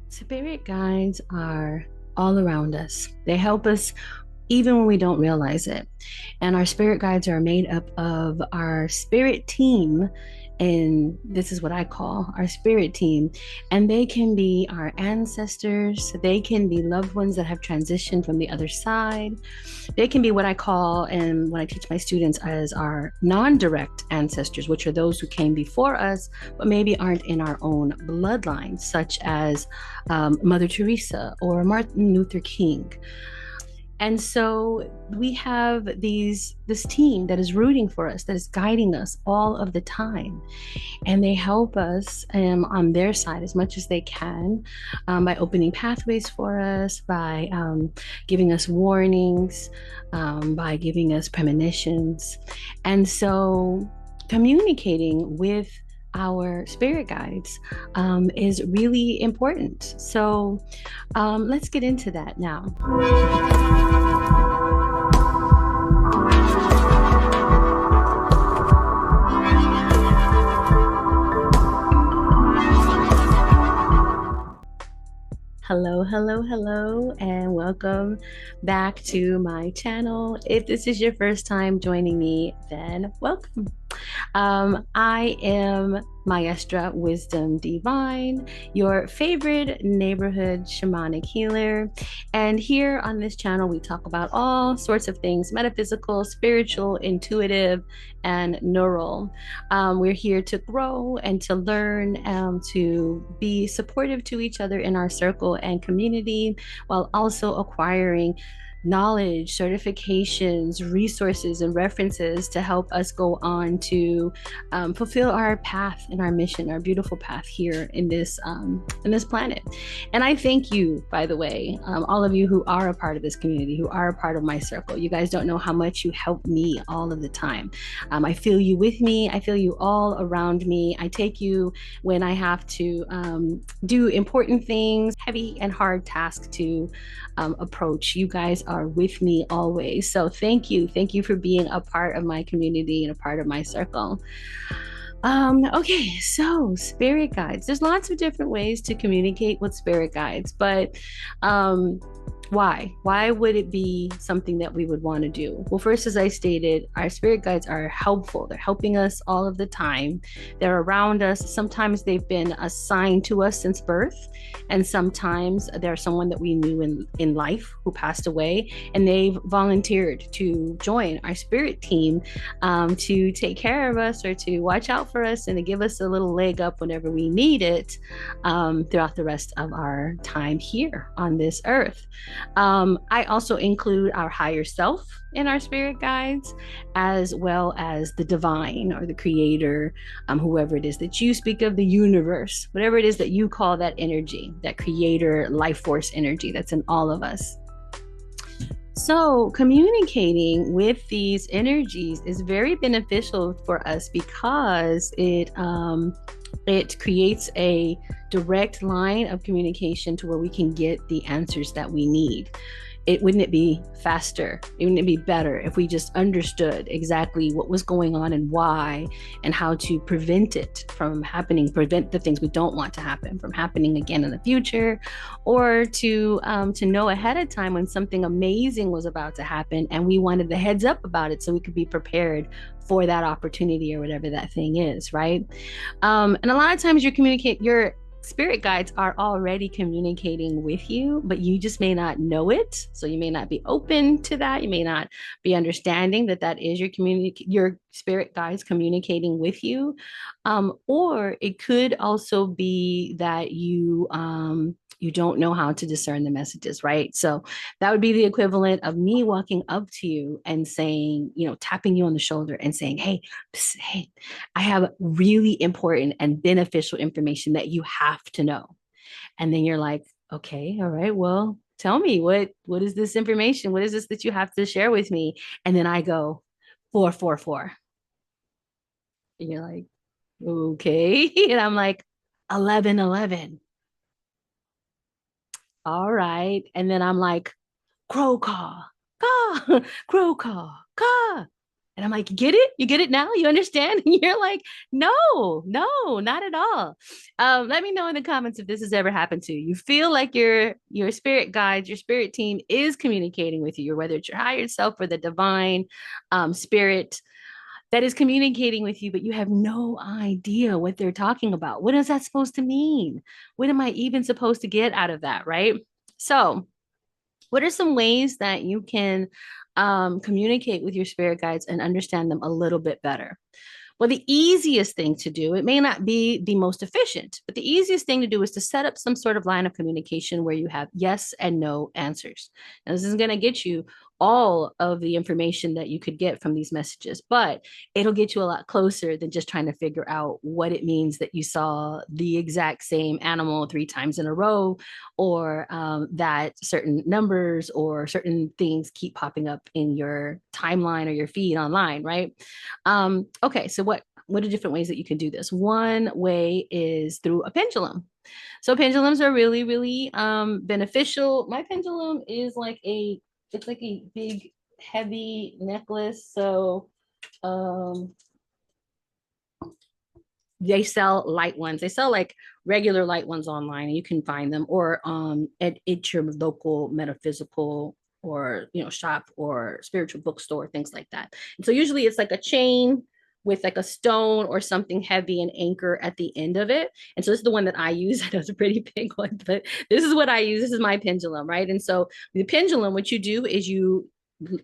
Spirit guides are all around us. They help us even when we don't realize it. And our spirit guides are made up of our spirit team. And this is what I call our spirit team. And they can be our ancestors, they can be loved ones that have transitioned from the other side. They can be what I call, and what I teach my students, as our non direct ancestors, which are those who came before us, but maybe aren't in our own bloodline, such as Mother Teresa or Martin Luther King. And so we have this team that is rooting for us, that is guiding us all of the time, and they help us on their side as much as they can, by opening pathways for us, by giving us warnings, by giving us premonitions. And so communicating with our spirit guides is really important. So let's get into that now. Hello, hello, hello, and welcome back to my channel. If this is your first time joining me, then welcome. I am Maestra Wyzdom DVine, your favorite neighborhood shamanic healer. And here on this channel, we talk about all sorts of things: metaphysical, spiritual, intuitive, and neural. We're here to grow and to learn, to be supportive to each other in our circle and community, while also acquiring knowledge, certifications, resources, and references to help us go on to fulfill our path and our mission, our beautiful path here in this planet. And I thank you, by the way, all of you who are a part of this community, who are a part of my circle. You guys don't know how much you help me all of the time. I feel you with me. I feel you all around me. I take you when I have to do important things, heavy and hard tasks to approach. You guys are with me always. So thank you. Thank you for being a part of my community and a part of my circle. Okay, so spirit guides. There's lots of different ways to communicate with spirit guides, but why? Why would it be something that we would want to do? Well, first, as I stated, our spirit guides are helpful. They're helping us all of the time. They're around us. Sometimes they've been assigned to us since birth, and sometimes they're someone that we knew in life who passed away, and they've volunteered to join our spirit team, to take care of us or to watch out for us and to give us a little leg up whenever we need it, throughout the rest of our time here on this earth. I also include our higher self in our spirit guides, as well as the divine or the creator, whoever it is that you speak of, the universe, whatever it is that you call that energy, that creator life force energy that's in all of us. So communicating with these energies is very beneficial for us because it creates a direct line of communication to where we can get the answers that we need. Wouldn't it be faster? Wouldn't it be better if we just understood exactly what was going on and why, and how to prevent it from happening, prevent the things we don't want to happen from happening again in the future, or to know ahead of time when something amazing was about to happen and we wanted the heads up about it so we could be prepared for that opportunity or whatever that thing is, right? And a lot of times your spirit guides are already communicating with you, but you just may not know it. So you may not be open to that. You may not be understanding that that is your spirit guides communicating with you. Or it could also be that you don't know how to discern the messages, right? So that would be the equivalent of me walking up to you and saying, tapping you on the shoulder and saying, hey, psst, hey, I have really important and beneficial information that you have to know. And then you're like, okay, all right, well, tell me what is this information? What is this that you have to share with me? And then I go, 444. And you're like, okay. And I'm like, 1111. All right. And then I'm like, crow caw, caw, crow caw, caw. And I'm like, get it? You get it now? You understand? And you're like, no, no, not at all. Let me know in the comments if this has ever happened to you. You feel like your spirit guides, your spirit team is communicating with you, or whether it's your higher self or the divine spirit that is communicating with you, but you have no idea what they're talking about. What is that supposed to mean? What am I even supposed to get out of that? Right. So, what are some ways that you can communicate with your spirit guides and understand them a little bit better? Well, the easiest thing to do, it may not be the most efficient, but the easiest thing to do is to set up some sort of line of communication where you have yes and no answers. Now, this is going to get you all of the information that you could get from these messages, but it'll get you a lot closer than just trying to figure out what it means that you saw the exact same animal 3 times in a row, or that certain numbers or certain things keep popping up in your timeline or your feed online, right? Okay, so what are different ways that you can do this? One way is through a pendulum. So pendulums are really, really beneficial. My pendulum is like it's like a big, heavy necklace. So um, they sell light ones. They sell like regular light ones online, and you can find them, or at your local metaphysical or shop or spiritual bookstore, things like that. And so usually it's like a chain with like a stone or something heavy and anchor at the end of it. And so this is the one that I use. I know it's a pretty big one, but this is what I use. This is my pendulum, right? And so the pendulum, what you do is you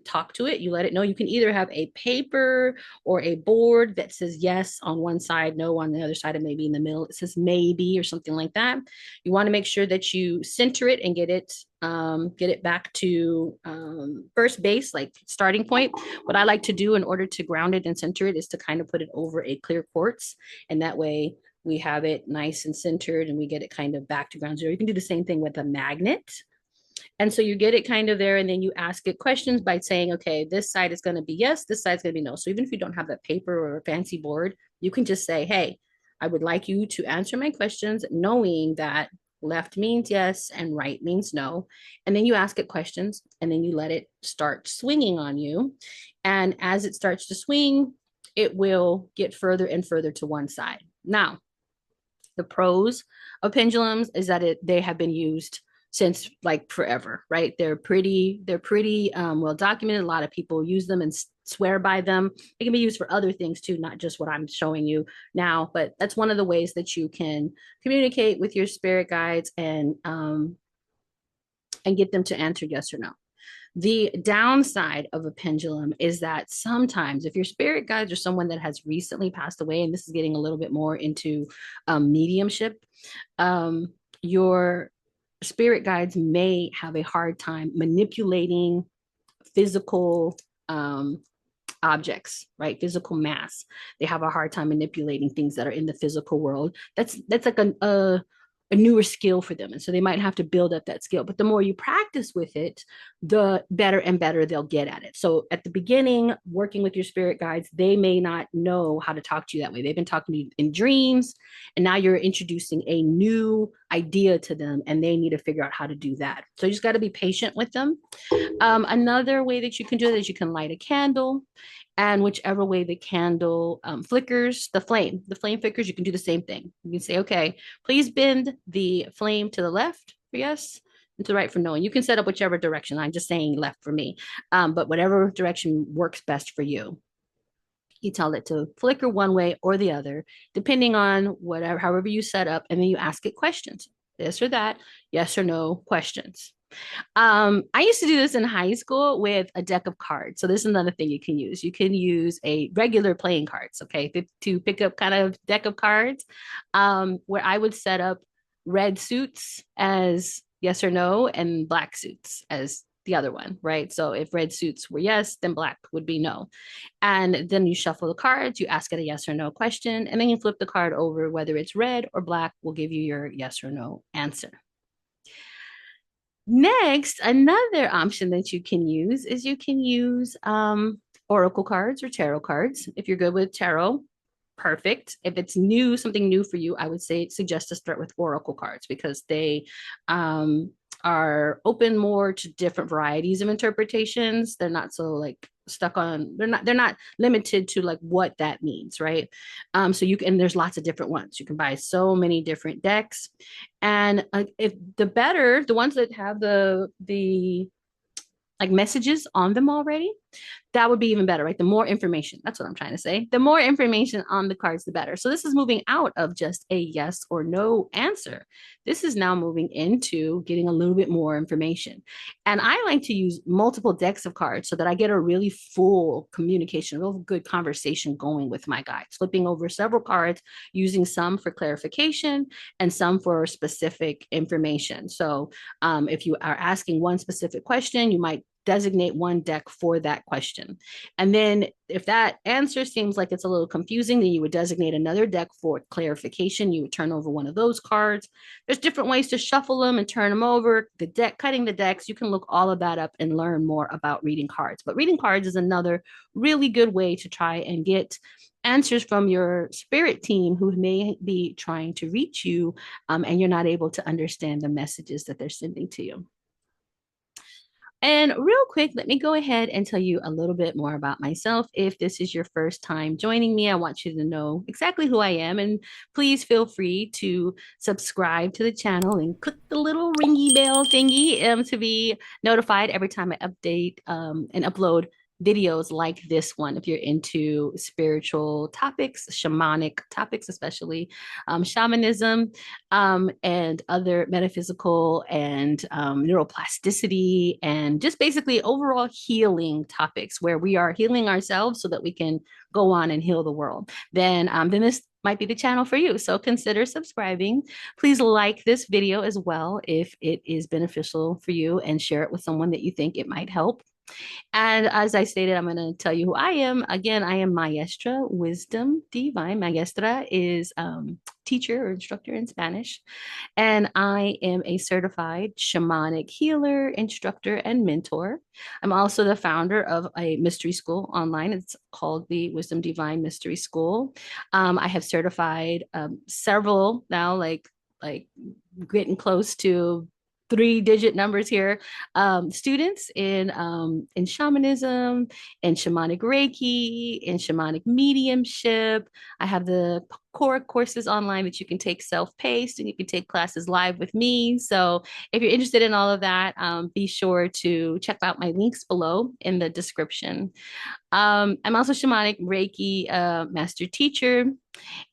talk to it, you let it know. You can either have a paper or a board that says yes on one side, no on the other side, and maybe in the middle it says maybe or something like that. You want to make sure that you center it and get it back to first base, like starting point. What I like to do in order to ground it and center it is to kind of put it over a clear quartz, and that way we have it nice and centered and we get it kind of back to ground zero. You can do the same thing with a magnet. And so you get it kind of there, and then you ask it questions by saying, okay, this side is going to be yes, this side is going to be no. So even if you don't have a paper or a fancy board, you can just say, hey, I would like you to answer my questions, knowing that left means yes and right means no. And then you ask it questions, and then you let it start swinging on you. And as it starts to swing, it will get further and further to one side. Now, the pros of pendulums is that they have been used since like forever, right? They're pretty well documented. A lot of people use them and swear by them. They can be used for other things too, not just what I'm showing you now. But that's one of the ways that you can communicate with your spirit guides and get them to answer yes or no. The downside of a pendulum is that sometimes, if your spirit guides are someone that has recently passed away, and this is getting a little bit more into mediumship, your spirit guides may have a hard time manipulating physical objects, right? Physical mass. They have a hard time manipulating things that are in the physical world. That's like a newer skill for them. And so they might have to build up that skill. But the more you practice with it, the better and better they'll get at it. So at the beginning, working with your spirit guides, they may not know how to talk to you that way. They've been talking to you in dreams, and now you're introducing a new idea to them, and they need to figure out how to do that. So you just got to be patient with them. Another way that you can do it is you can light a candle, and whichever way the candle flickers, the flame flickers, you can do the same thing. You can say, okay, please bend the flame to the left for yes and to the right for no. And you can set up whichever direction. I'm just saying left for me, but whatever direction works best for you. You tell it to flicker one way or the other, depending on whatever, however you set up, and then you ask it questions, this or that, yes or no questions. I used to do this in high school with a deck of cards. So this is another thing you can use. You can use a regular playing cards, okay, to pick up kind of deck of cards, where I would set up red suits as yes or no, and black suits as the other one, right? So if red suits were yes, then black would be no. And then you shuffle the cards, you ask it a yes or no question, and then you flip the card over, whether it's red or black will give you your yes or no answer. Next, another option that you can use is you can use oracle cards or tarot cards. If you're good with tarot, perfect. If it's new, something new for you, I would suggest to start with oracle cards, because they are open more to different varieties of interpretations. They're not so like stuck on, they're not limited to like what that means, right? So you can, there's lots of different ones. You can buy so many different decks. And if the better, the ones that have the like messages on them already, that would be even better, right? The more information, that's what I'm trying to say. The more information on the cards, the better. So this is moving out of just a yes or no answer. This is now moving into getting a little bit more information. And I like to use multiple decks of cards so that I get a really full communication, a real good conversation going with my guides, flipping over several cards, using some for clarification and some for specific information. So if you are asking one specific question, you might designate one deck for that question. And then if that answer seems like it's a little confusing, then you would designate another deck for clarification. You would turn over one of those cards. There's different ways to shuffle them and turn them over. The deck, cutting the decks, you can look all of that up and learn more about reading cards. But reading cards is another really good way to try and get answers from your spirit team who may be trying to reach you, and you're not able to understand the messages that they're sending to you. And real quick, let me go ahead and tell you a little bit more about myself. If this is your first time joining me, I want you to know exactly who I am. And please feel free to subscribe to the channel and click the little ringy bell thingy to be notified every time I update and upload videos like this one. If you're into spiritual topics, shamanic topics, especially shamanism, and other metaphysical and neuroplasticity, and just basically overall healing topics where we are healing ourselves so that we can go on and heal the world, then this might be the channel for you. So consider subscribing. Please like this video as well if it is beneficial for you, and share it with someone that you think it might help. And as I stated, I'm going to tell you who I am. Again, I am Maestra Wyzdom DVine. Maestra is teacher or instructor in Spanish. And I am a certified shamanic healer, instructor, and mentor. I'm also the founder of a mystery school online. It's called the Wyzdom DVine Mystery School. I have certified several now, like getting close to 3-digit numbers here, students in shamanism, in shamanic Reiki, in shamanic mediumship. I have the core courses online that you can take self-paced, and you can take classes live with me. So if you're interested in all of that, be sure to check out my links below in the description. I'm also shamanic Reiki master teacher.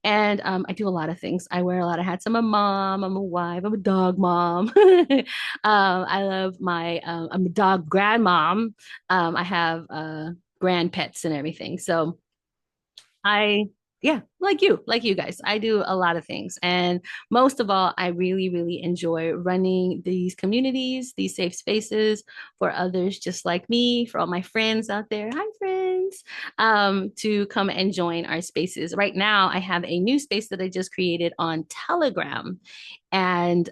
And I do a lot of things. I wear a lot of hats. I'm a mom, I'm a wife, I'm a dog mom. I love I'm a dog grandmom. I have grand pets and everything. So I, yeah, like you guys, I do a lot of things. And most of all, I really, really enjoy running these communities, these safe spaces for others just like me, for all my friends out there. Hi, friends, to come and join our spaces. Right now, I have a new space that I just created on Telegram. And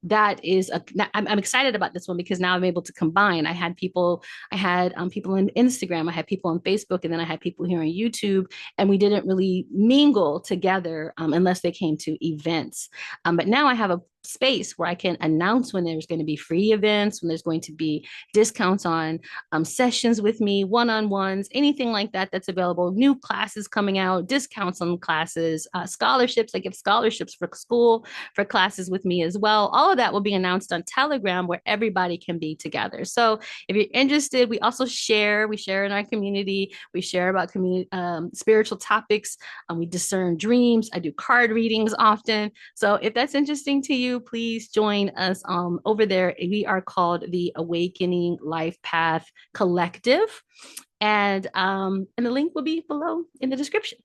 that is I'm excited about this one because now I'm able to combine. I had people on Instagram, I had people on Facebook, and then I had people here on YouTube, and we didn't really mingle together unless they came to events. But now I have a space where I can announce when there's going to be free events, when there's going to be discounts on sessions with me, one-on-ones, anything like that that's available, new classes coming out, discounts on classes, scholarships. I give scholarships for school, for classes with me as well. All of that will be announced on Telegram where everybody can be together. So if you're interested, we share in our community. We share about spiritual topics. We discern dreams. I do card readings often. So if that's interesting to you, please join us over there. We are called the Awakening Life Path Collective. And the link will be below in the description.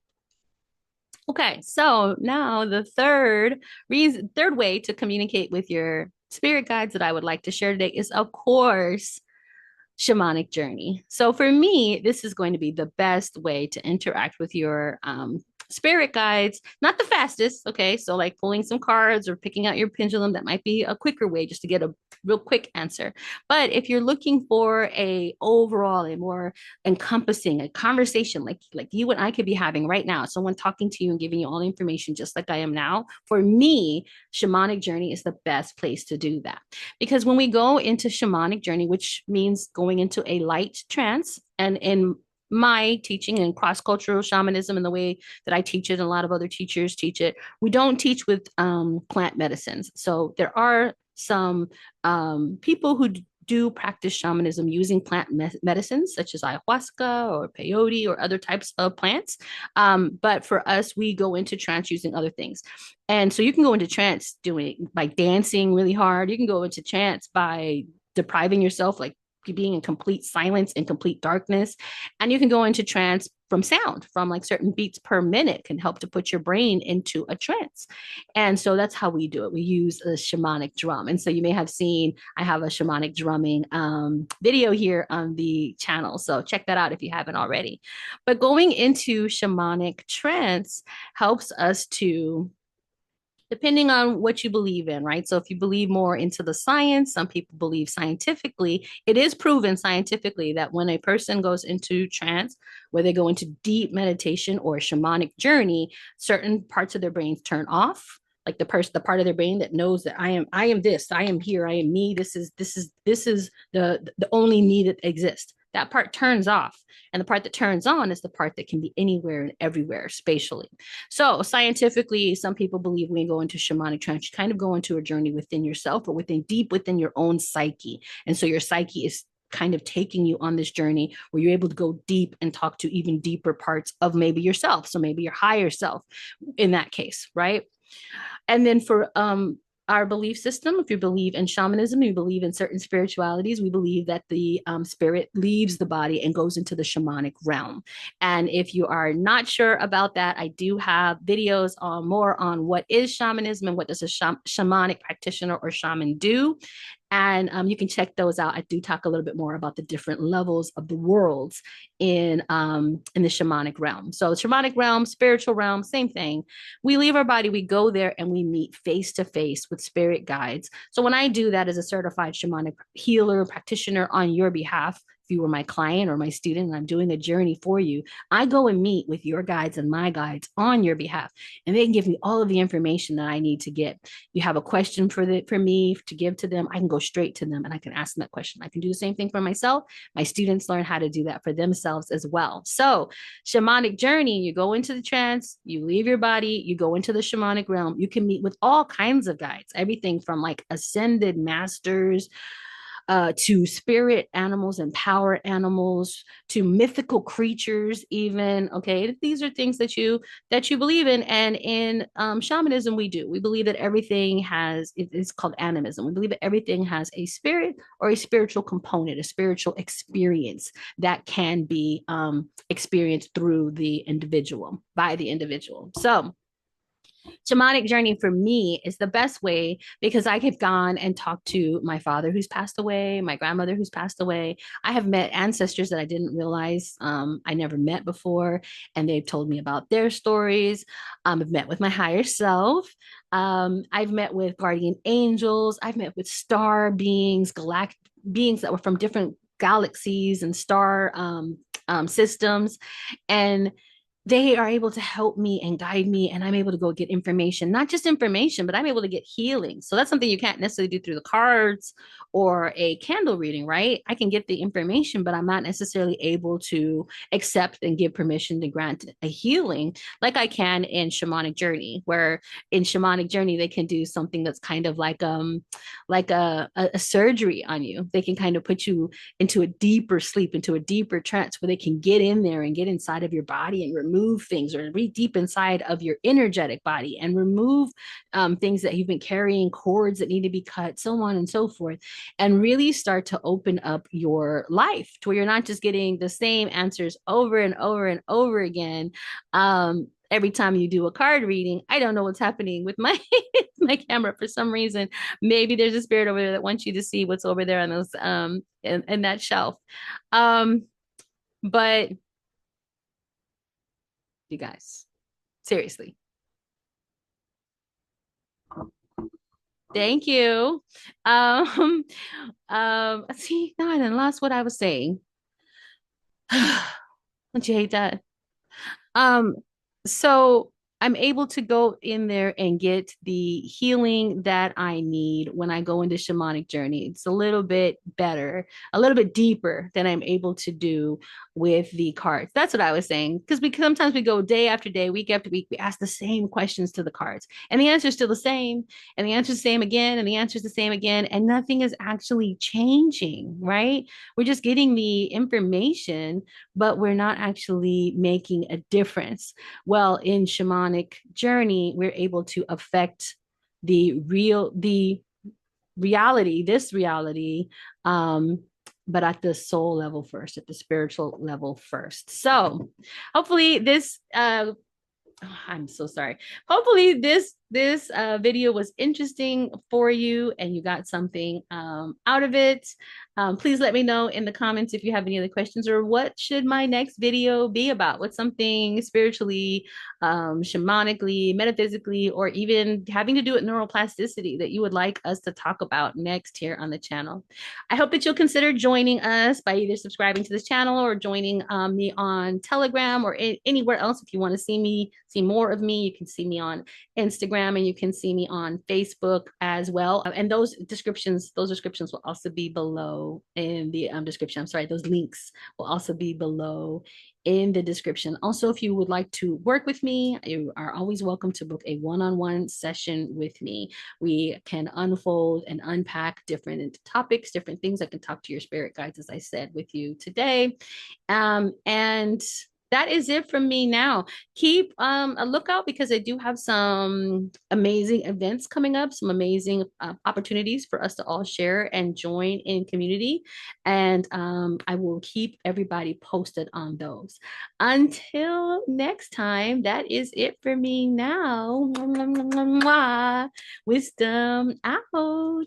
Okay, so now the third way to communicate with your spirit guides that I would like to share today is, of course, shamanic journey. So for me, this is going to be the best way to interact with your spirit guides, not the fastest. Okay. So, like pulling some cards or picking out your pendulum, that might be a quicker way just to get a real quick answer. But if you're looking for a overall, a more encompassing a conversation like you and I could be having right now, someone talking to you and giving you all the information just like I am now, for me, shamanic journey is the best place to do that. Because when we go into shamanic journey, which means going into a light trance, and in my teaching and cross-cultural shamanism and the way that I teach it, and a lot of other teachers teach it, we don't teach with plant medicines. So there are some people who do practice shamanism using plant medicines such as ayahuasca or peyote or other types of plants. But for us, we go into trance using other things. And so you can go into trance doing by dancing really hard. You can go into trance by depriving yourself, like being in complete silence and complete darkness. And you can go into trance from sound, from like certain beats per minute can help to put your brain into a trance. And so that's how we do it. We use a shamanic drum. And so you may have seen, I have a shamanic drumming video here on the channel. So check that out if you haven't already. But going into shamanic trance helps us to, depending on what you believe in, right? So if you believe more into the science, some people believe scientifically, it is proven scientifically that when a person goes into trance, where they go into deep meditation or a shamanic journey, certain parts of their brains turn off. Like the part of their brain that knows that I am this, I am here, I am me. This is the only me that exists. That part turns off, and the part that turns on is the part that can be anywhere and everywhere spatially. So scientifically, some people believe when you go into shamanic trance, you kind of go into a journey within yourself or within deep within your own psyche. And so your psyche is kind of taking you on this journey where you're able to go deep and talk to even deeper parts of maybe yourself. So maybe your higher self in that case, right? And then for our belief system, if you believe in shamanism, you believe in certain spiritualities, we believe that the spirit leaves the body and goes into the shamanic realm. And if you are not sure about that, I do have videos on more on what is shamanism and what does a shamanic practitioner or shaman do. And you can check those out. I do talk a little bit more about the different levels of the worlds in the shamanic realm. So shamanic realm, spiritual realm, same thing. We leave our body, we go there, and we meet face to face with spirit guides. So when I do that as a certified shamanic healer practitioner on your behalf, if you were my client or my student and I'm doing a journey for you, I go and meet with your guides and my guides on your behalf, and they can give me all of the information that I need to get. You have a question for me to give to them, I can go straight to them and I can ask them that question. I can do the same thing for myself. My students learn how to do that for themselves as well. So shamanic journey, you go into the trance, you leave your body, you go into the shamanic realm. You can meet with all kinds of guides, everything from like ascended masters to spirit animals and power animals to mythical creatures even. Okay, these are things that you believe in. And in shamanism, we believe that everything has, it's called animism, we believe that everything has a spirit or a spiritual component, a spiritual experience that can be experienced through the individual, by the individual. So shamanic journey for me is the best way because I have gone and talked to my father who's passed away, my grandmother who's passed away. I have met ancestors that I didn't realize I never met before, and they've told me about their stories. I've met with my higher self. I've met with guardian angels. I've met with star beings, galactic beings that were from different galaxies and star systems. And they are able to help me and guide me, and I'm able to go get information, not just information, but I'm able to get healing. So that's something you can't necessarily do through the cards or a candle reading, right? I can get the information, but I'm not necessarily able to accept and give permission to grant a healing like I can in shamanic journey, where in shamanic journey they can do something that's kind of like a surgery on you. They can kind of put you into a deeper sleep, into a deeper trance where they can get in there and get inside of your body and remove things, or read deep inside of your energetic body and remove things that you've been carrying, cords that need to be cut, so on and so forth, and really start to open up your life to where you're not just getting the same answers over and over and over again. Every time you do a card reading, I don't know what's happening with my my camera for some reason. Maybe there's a spirit over there that wants you to see what's over there on those in that shelf. But you guys, Seriously. Thank you. Um, see, now I done lost what I was saying. Don't you hate that? Um, so I'm able to go in there and get the healing that I need when I go into shamanic journey. It's a little bit better, a little bit deeper than I'm able to do with the cards. That's what I was saying. Because sometimes we go day after day, week after week, we ask the same questions to the cards, and the answer is still the same, and the answer is the same again, and the answer is the same again, and nothing is actually changing, right? We're just getting the information, but we're not actually making a difference. Well, in shamanic journey, we're able to affect the reality, this reality, but at the soul level first, at the spiritual level first. So hopefully this I'm so sorry. Hopefully this video was interesting for you and you got something out of it. Please let me know in the comments if you have any other questions, or what should my next video be about? What's something spiritually, shamanically, metaphysically, or even having to do with neuroplasticity that you would like us to talk about next here on the channel? I hope that you'll consider joining us by either subscribing to this channel or joining me on Telegram or anywhere else. If you want to see more of me, you can see me on Instagram, and you can see me on Facebook as well. And those descriptions will also be below in the description. I'm sorry, those links will also be below in the description. Also, if you would like to work with me, you are always welcome to book a one-on-one session with me. We can unfold and unpack different topics, different things. I can talk to your spirit guides, as I said, with you today. And that is it from me now. Keep a lookout, because I do have some amazing events coming up, some amazing opportunities for us to all share and join in community. And I will keep everybody posted on those. Until next time, that is it for me now. Wisdom out.